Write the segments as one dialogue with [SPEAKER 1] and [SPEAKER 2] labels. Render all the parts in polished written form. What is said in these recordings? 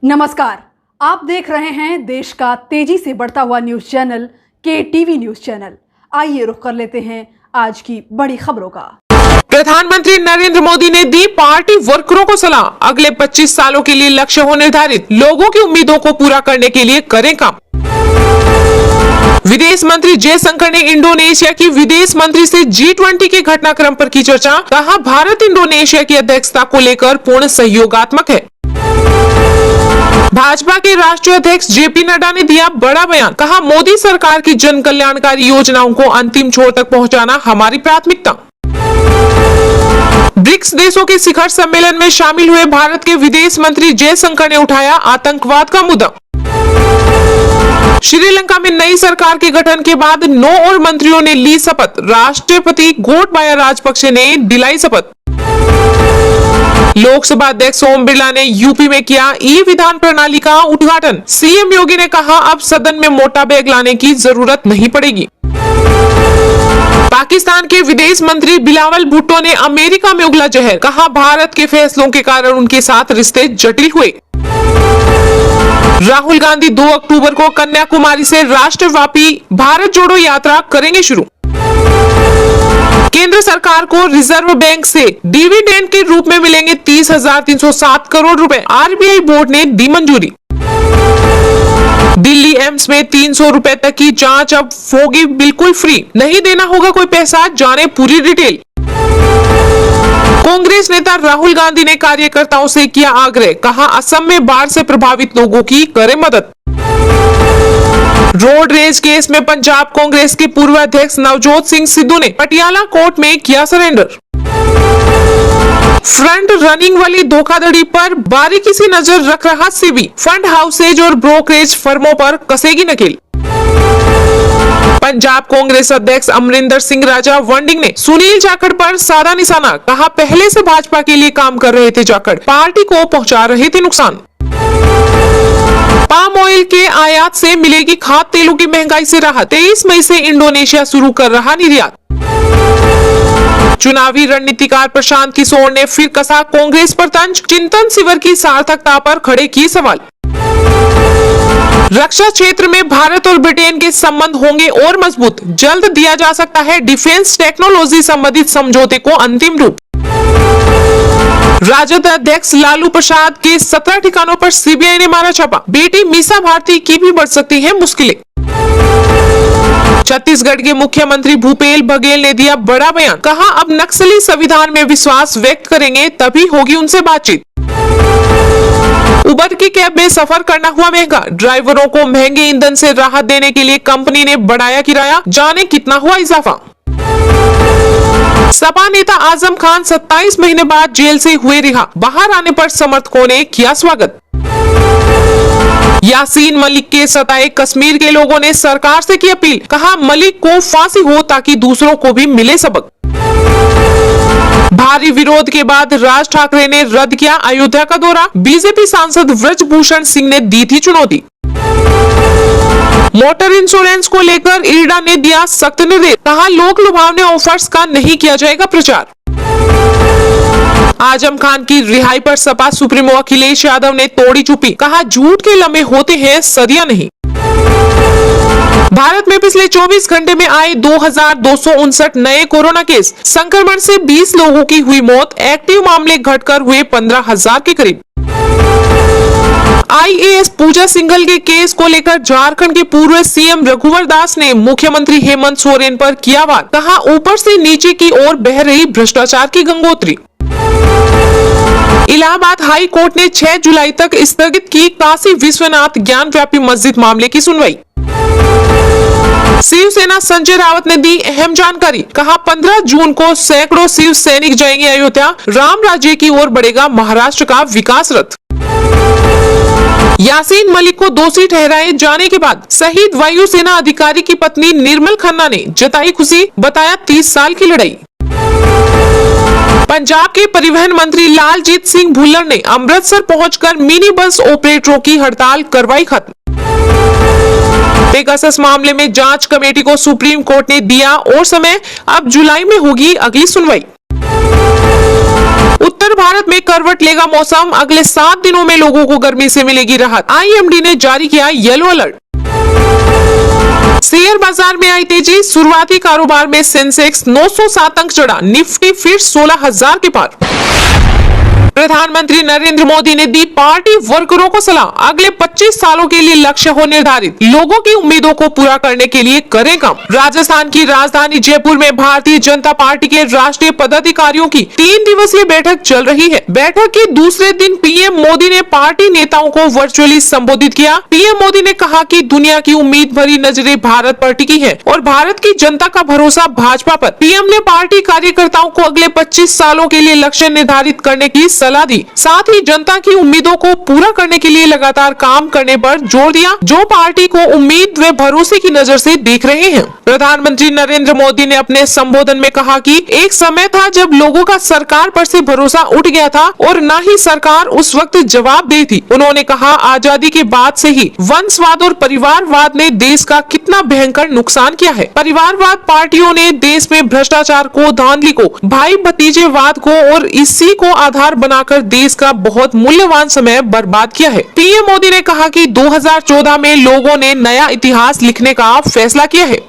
[SPEAKER 1] नमस्कार, आप देख रहे हैं देश का तेजी से बढ़ता हुआ news channel KTV news channel. आइए रुख कर लेते हैं आज की बड़ी खबरों का।
[SPEAKER 2] प्रधानमंत्री नरेंद्र मोदी ने दी पार्टी वर्करों को सलाह, अगले 25 सालों के लिए लक्ष्य हो निर्धारित, लोगों की उम्मीदों को पूरा करने के लिए करें काम। विदेश मंत्री जयशंकर ने इंडोनेशिया की विदेश मंत्री से G20 के घटनाक्रम पर की चर्चा, कहा भारत इंडोनेशिया की अध्यक्षता को लेकर पूर्ण सहयोगात्मक है। भाजपा के राष्ट्रीय अध्यक्ष JP नड्डा ने दिया बड़ा बयान, कहा मोदी सरकार की जन कल्याणकारी योजनाओं को अंतिम छोर तक पहुंचाना हमारी प्राथमिकता। ब्रिक्स देशों के शिखर सम्मेलन में शामिल हुए भारत के विदेश मंत्री जयशंकर ने उठाया आतंकवाद का मुद्दा। श्रीलंका में नई सरकार के गठन के बाद 9 और मंत्रियों ने ली शपथ, राष्ट्रपति गोटबाया राजपक्षे ने दिलाई शपथ। लोकसभा अध्यक्ष ओम बिरला ने यूपी में किया ई-विधान प्रणाली का उद्घाटन, CM योगी ने कहा अब सदन में मोटा बैग लाने की जरूरत नहीं पड़ेगी। पाकिस्तान के विदेश मंत्री बिलावल भुट्टो ने अमेरिका में उगला जहर, कहा भारत के फैसलों के कारण उनके साथ रिश्ते जटिल हुए। राहुल गांधी 2 अक्टूबर को कन्याकुमारी से राष्ट्रव्यापी भारत जोड़ो यात्रा करेंगे शुरू। केंद्र सरकार को रिजर्व बैंक से डिविडेंड के रूप में मिलेंगे 30,307 करोड़ रुपए, RBI बोर्ड ने दी मंजूरी। दिल्ली एम्स में 300 रुपए तक की जांच अब होगी बिल्कुल फ्री, नहीं देना होगा कोई पैसा, जाने पूरी डिटेल। कांग्रेस नेता राहुल गांधी ने कार्यकर्ताओं से किया आग्रह, कहा असम में बाढ़ से प्रभावित लोगों की करें मदद। रोड रेज केस में पंजाब कांग्रेस के पूर्व अध्यक्ष नवजोत सिंह सिद्धू ने पटियाला कोर्ट में किया सरेंडर। फ्रंट रनिंग वाली धोखाधड़ी पर बारीकी से नजर रख रहा सेबी, फंड हाउसेज और ब्रोकरेज फर्मों पर कसेगी नकेल। पंजाब कांग्रेस अध्यक्ष अमरिंदर सिंह राजा वंडिंग ने सुनील जाखड़ पर साधा निशाना, कहा पहले से भाजपा के लिए काम कर रहे थे जाखड़, पार्टी को पहुंचा रहे थे नुकसान। पाम ऑयल के आयात से मिलेगी खाद्य तेलों की महंगाई से राहत, 23 मई से इंडोनेशिया शुरू कर रहा निर्यात। चुनावी रणनीतिकार प्रशांत किशोर ने फिर कसा कांग्रेस पर तंज, चिंतन शिविर की सार्थकता पर खड़े किए सवाल। रक्षा क्षेत्र में भारत और ब्रिटेन के संबंध होंगे और मजबूत, जल्द दिया जा सकता है डिफेंस टेक्नोलॉजी संबंधित समझौते को अंतिम रूप। राजद अध्यक्ष लालू प्रसाद के 17 ठिकानों पर CBI ने मारा छापा, बेटी मीसा भारती की भी बढ़ सकती है मुश्किलें। छत्तीसगढ़ के मुख्यमंत्री भूपेश बघेल ने दिया बड़ा बयान, कहा अब नक्सली संविधान में विश्वास व्यक्त करेंगे तभी होगी उनसे बातचीत। उबर की कैब में सफर करना हुआ महंगा, ड्राइवरों को महंगे ईंधन से राहत देने के लिए कंपनी ने बढ़ाया किराया, जाने कितना हुआ इजाफा। सपा नेता आजम खान 27 महीने बाद जेल से हुए रिहा, बाहर आने पर समर्थकों ने किया स्वागत। यासीन मलिक के सताए कश्मीर के लोगों ने सरकार से की अपील, कहा मलिक को फांसी हो ताकि दूसरों को भी मिले सबक। भारी विरोध के बाद राज ठाकरे ने रद्द किया अयोध्या का दौरा, बीजेपी सांसद ब्रजभूषण सिंह ने दी थी चुनौती। मोटर इंश्योरेंस को लेकर इरडा ने दिया सख्त निर्देश, कहा लोक लुभावने ऑफर्स का नहीं किया जाएगा प्रचार। आजम खान की रिहाई पर सपा सुप्रीमो अखिलेश यादव ने तोड़ी चुप्पी, कहा झूठ के लम्हे होते हैं सदियां नहीं। भारत में पिछले 24 घंटे में आए 2259 नए कोरोना केस, संक्रमण से 20 लोगों की हुई मौत, एक्टिव मामले घटकर हुए 15,000 के करीब। IAS पूजा सिंघल के केस को लेकर झारखंड के पूर्व CM रघुवर दास ने मुख्यमंत्री हेमंत सोरेन पर किया वार, कहा ऊपर से नीचे की ओर बह रही भ्रष्टाचार की गंगोत्री। इलाहाबाद हाई कोर्ट ने 6 जुलाई तक स्थगित की काशी विश्वनाथ ज्ञानव्यापी मस्जिद मामले की सुनवाई। शिवसेना संजय रावत ने दी अहम जानकारी, कहा 15 जून को सैकड़ों शिव सैनिक जाएंगे अयोध्या, राम राज्य की ओर बढ़ेगा महाराष्ट्र का विकास रथ। यासीन मलिक को दोषी ठहराए जाने के बाद शहीद वायुसेना अधिकारी की पत्नी निर्मल खन्ना ने जताई खुशी, बताया 30 साल की लड़ाई। पंजाब के परिवहन मंत्री लालजीत सिंह भुल्लर ने अमृतसर पहुंचकर मिनी बस ऑपरेटरों की हड़ताल करवाई खत्म। पेगासस मामले में जांच कमेटी को सुप्रीम कोर्ट ने दिया और समय, अब जुलाई में होगी अगली सुनवाई। उत्तर भारत में करवट लेगा मौसम, अगले 7 दिनों में लोगों को गर्मी से मिलेगी राहत। IMD ने जारी किया येलो अलर्ट। शेयर बाजार में आई तेजी, शुरुआती कारोबार में सेंसेक्स 907 अंक चढ़ा, निफ्टी फिर 16,000 के पार। प्रधानमंत्री नरेंद्र मोदी ने दी पार्टी वर्करों को सलाह, अगले 25 सालों के लिए लक्ष्य हो निर्धारित, लोगों की उम्मीदों को पूरा करने के लिए करें काम। राजस्थान की राजधानी जयपुर में भारतीय जनता पार्टी के राष्ट्रीय पदाधिकारियों की 3 दिवसीय बैठक चल रही है। बैठक के दूसरे दिन पीएम मोदी ने पार्टी नेताओं को वर्चुअली संबोधित किया। पीएम मोदी ने कहा कि दुनिया की उम्मीद भरी नजरें भारत पर टिकी है और भारत की जनता का भरोसा भाजपा पर। पीएम ने पार्टी कार्यकर्ताओं को अगले 25 सालों के लिए लक्ष्य निर्धारित करने की सलाह दी, साथ ही जनता की उम्मीदों को पूरा करने के लिए लगातार काम करने पर जोर दिया, जो पार्टी को उम्मीद व भरोसे की नजर से देख रहे हैं। प्रधानमंत्री नरेंद्र मोदी ने अपने संबोधन में कहा कि एक समय था जब लोगों का सरकार पर से भरोसा उठ गया था और न ही सरकार उस वक्त जवाबदेह थी। उन्होंने कहा, आजादी के बाद से ही वंशवाद और परिवारवाद ने देश का कितना भयंकर नुकसान किया है। परिवारवाद पार्टियों ने देश में भ्रष्टाचार को, धांधली को, भाई भतीजेवाद को और इसी को आधार बनाकर देश का बहुत मूल्यवान समय बर्बाद किया है। पीएम मोदी ने कहा कि 2014 में लोगों ने नया इतिहास लिखने का फैसला किया है।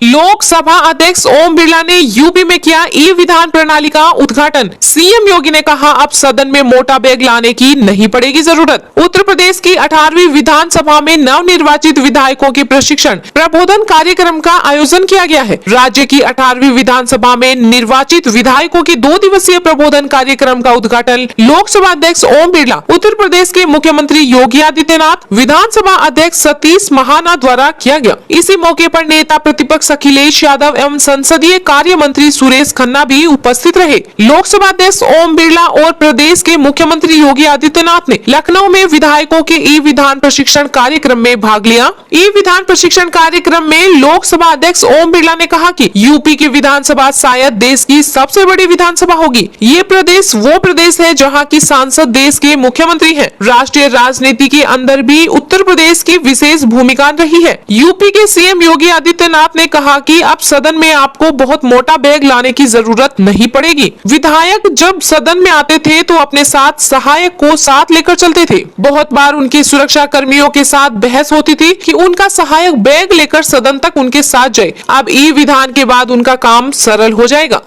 [SPEAKER 2] लोकसभा अध्यक्ष ओम बिरला ने यूपी में किया ई-विधान प्रणाली का उद्घाटन। सीएम योगी ने कहा, अब सदन में मोटा बैग लाने की नहीं पड़ेगी जरूरत। उत्तर प्रदेश की 18वीं विधानसभा में नवनिर्वाचित विधायकों के प्रशिक्षण प्रबोधन कार्यक्रम का आयोजन किया गया है। राज्य की 18वीं विधानसभा में निर्वाचित विधायकों के 2 दिवसीय प्रबोधन कार्यक्रम का उद्घाटन लोकसभा अध्यक्ष ओम बिरला, उत्तर प्रदेश के मुख्यमंत्री योगी आदित्यनाथ, विधानसभा अध्यक्ष सतीश महाना द्वारा किया गया। इसी मौके पर नेता प्रतिपक्ष अखिलेश यादव एवं संसदीय कार्य मंत्री सुरेश खन्ना भी उपस्थित रहे। लोकसभा अध्यक्ष ओम बिरला और प्रदेश के मुख्यमंत्री योगी आदित्यनाथ ने लखनऊ में विधायकों के ई-विधान प्रशिक्षण कार्यक्रम में भाग लिया। ई-विधान प्रशिक्षण कार्यक्रम में लोकसभा अध्यक्ष ओम बिरला ने कहा कि यूपी की विधानसभा शायद देश की सबसे बड़ी विधानसभा होगी। ये प्रदेश वो प्रदेश है जहाँ की सांसद देश के मुख्यमंत्री है। राष्ट्रीय राजनीति के अंदर भी उत्तर प्रदेश की विशेष भूमिका रही है। यूपी के सीएम योगी आदित्यनाथ ने कहा कि अब सदन में आपको बहुत मोटा बैग लाने की जरूरत नहीं पड़ेगी। विधायक जब सदन में आते थे तो अपने साथ सहायक को साथ लेकर चलते थे। बहुत बार उनकी सुरक्षा कर्मियों के साथ बहस होती थी कि उनका सहायक बैग लेकर सदन तक उनके साथ जाए। अब ई-विधान के बाद उनका काम सरल हो जाएगा।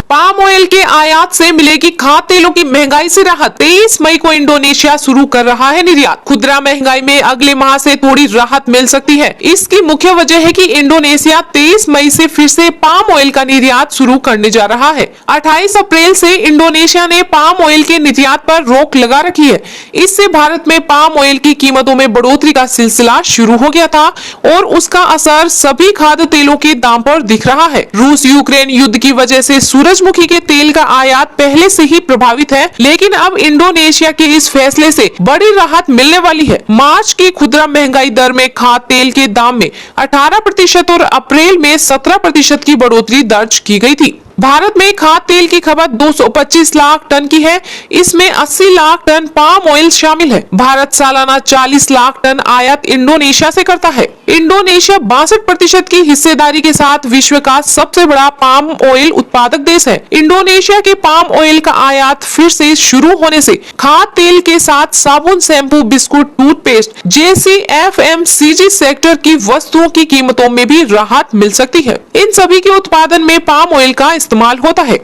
[SPEAKER 2] पाम ऑयल के आयात से मिलेगी खाद्य तेलों की महंगाई से राहत। 23 मई को इंडोनेशिया शुरू कर रहा है निर्यात। खुदरा महंगाई में अगले माह से थोड़ी राहत मिल सकती है। इसकी मुख्य वजह है कि इंडोनेशिया 23 मई से फिर से पाम ऑयल का निर्यात शुरू करने जा रहा है। 28 अप्रैल से इंडोनेशिया ने पाम ऑयल के निर्यात पर रोक लगा रखी है। इससे भारत में पाम ऑयल की कीमतों में बढ़ोतरी का सिलसिला शुरू हो गया था और उसका असर सभी खाद्य तेलों के दाम पर दिख रहा है। रूस यूक्रेन युद्ध की वजह से सूरजमुखी के तेल का आयात पहले से ही प्रभावित है, लेकिन अब इंडोनेशिया के इस फैसले से बड़ी राहत मिलने वाली है। मार्च की खुदरा महंगाई दर में खाद्य तेल के दाम में 18% और अप्रैल में 17% की बढ़ोतरी दर्ज की गई थी। भारत में खाद्य तेल की खपत 225 लाख टन की है। इसमें 80 लाख टन पाम ऑयल शामिल है। भारत सालाना 40 लाख टन आयात इंडोनेशिया से करता है। इंडोनेशिया 62% की हिस्सेदारी के साथ विश्व का सबसे बड़ा पाम ऑयल उत्पादक देश है। इंडोनेशिया के पाम ऑयल का आयात फिर से शुरू होने से खाद्य तेल के साथ साबुन, शैम्पू, बिस्कुट, टूथपेस्ट जैसी FMCG सेक्टर की वस्तुओं की कीमतों में भी राहत मिल सकती है। इन सभी के उत्पादन में पाम ऑयल का इस्तेमाल होता है।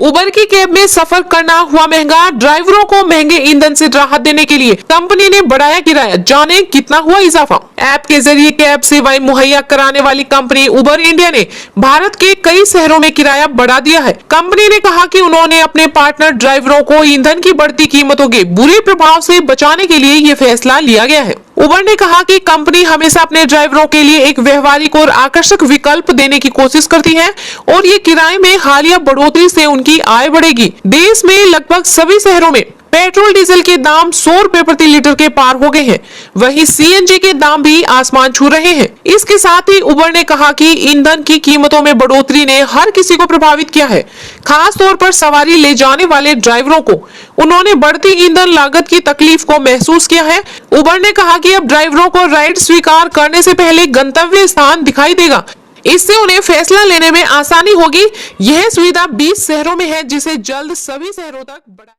[SPEAKER 2] उबर की कैब में सफर करना हुआ महंगा। ड्राइवरों को महंगे ईंधन से राहत देने के लिए कंपनी ने बढ़ाया किराया। जाने कितना हुआ इजाफा। ऐप के जरिए कैब सेवाएं मुहैया कराने वाली कंपनी उबर इंडिया ने भारत के कई शहरों में किराया बढ़ा दिया है। कंपनी ने कहा कि उन्होंने अपने पार्टनर ड्राइवरों को ईंधन की बढ़ती कीमतों के बुरे प्रभाव से बचाने के लिए ये फैसला लिया गया है। उबर ने कहा कि कंपनी हमेशा अपने ड्राइवरों के लिए एक व्यवहारिक और आकर्षक विकल्प देने की कोशिश करती है और ये किराए में हालिया बढ़ोतरी से उनकी आय बढ़ेगी। देश में लगभग सभी शहरों में पेट्रोल डीजल के दाम 100 रुपए प्रति लीटर के पार हो गए हैं। वहीं CNG के दाम भी आसमान छू रहे हैं। इसके साथ ही उबर ने कहा कि ईंधन की कीमतों में बढ़ोतरी ने हर किसी को प्रभावित किया है, खास तौर पर सवारी ले जाने वाले ड्राइवरों को। उन्होंने बढ़ती ईंधन लागत की तकलीफ को महसूस किया है। उबर ने कहा कि अब ड्राइवरों को राइड स्वीकार करने से पहले गंतव्य स्थान दिखाई देगा। इससे उन्हें फैसला लेने में आसानी होगी। यह सुविधा 20 शहरों में है, जिसे जल्द सभी शहरों तक बढ़ा